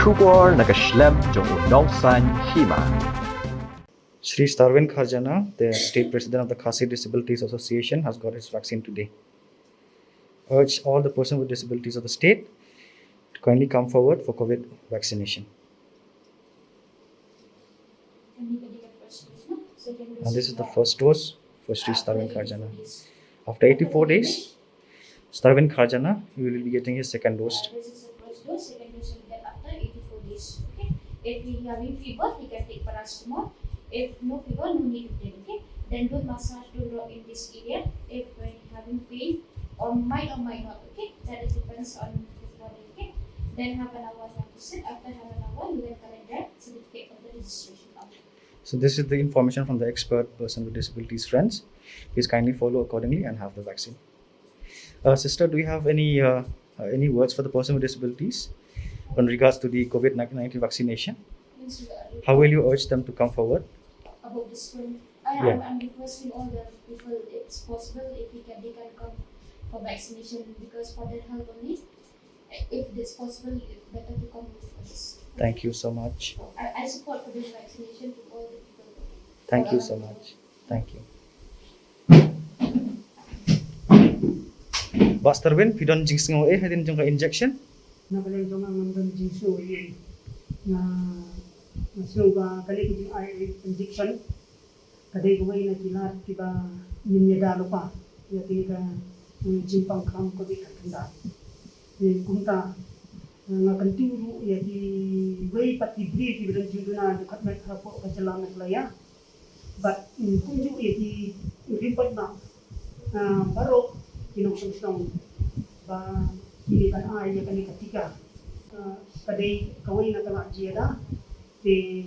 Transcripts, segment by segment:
Shubor nakaslem jong unongsan hima. Shri Starvin Kharjana, the State President of the Khasi Disabilities Association, has got his vaccine today. Urge all the persons with disabilities of the state to kindly come forward for COVID vaccination. And this is the first dose for Shri Starvin Kharjana. After 84 days, Starvin Kharjana will be getting his second dose. This is the first dose. Second dose will get after 84 days. Okay. If he having fever, he can take paracetamol. If no fever, no need to take. Okay. Then do massage, do rub in this area. If having pain or might not. Okay. That depends on his body. Okay. Then half an hour have to sit. After half an hour, you will collect that certificate of the registration. So this is the information from the expert person with disabilities friends. Please kindly follow accordingly and have the vaccine. Sister, do you have any words for the person with disabilities in regards to the COVID-19 vaccination? How will you urge them to come forward? About this one, Yeah. I'm requesting all the people, it's possible if they can come for vaccination because for their health only. If it's possible, it's better to come with us. Thank you so much. I support for this vaccination to all the people. Thank you so much. Thank you. Bas Starvin, pidon jinx ngo hadin jong ka injection? Nakalang ko mga mga jinsu na masuga kali ko ay injection kadai ko ay nakilat kiba ninyadalo pa ya tika jimpang kam ko di katanda ni kunta nga kantiru ya di way pati bri ki bilang juduna dekat mek hapo ka jalan laya but kunju ya di rimpat na baru kinungsong ba hindi kan ay ya kani katika kadai kawai na tanga jiada te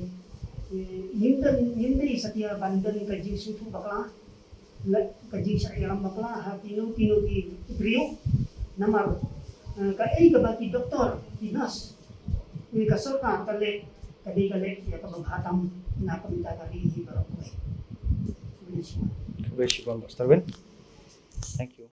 yindari satya bandan ka jisu tu bakla ka jisu yang bakla ha pino ki brio namar ka ei ka bati doktor dinas ni ka sorka kale kale ya ka baghatam na paminta kali hi barok ko Wish you Bas Starvin. Thank you.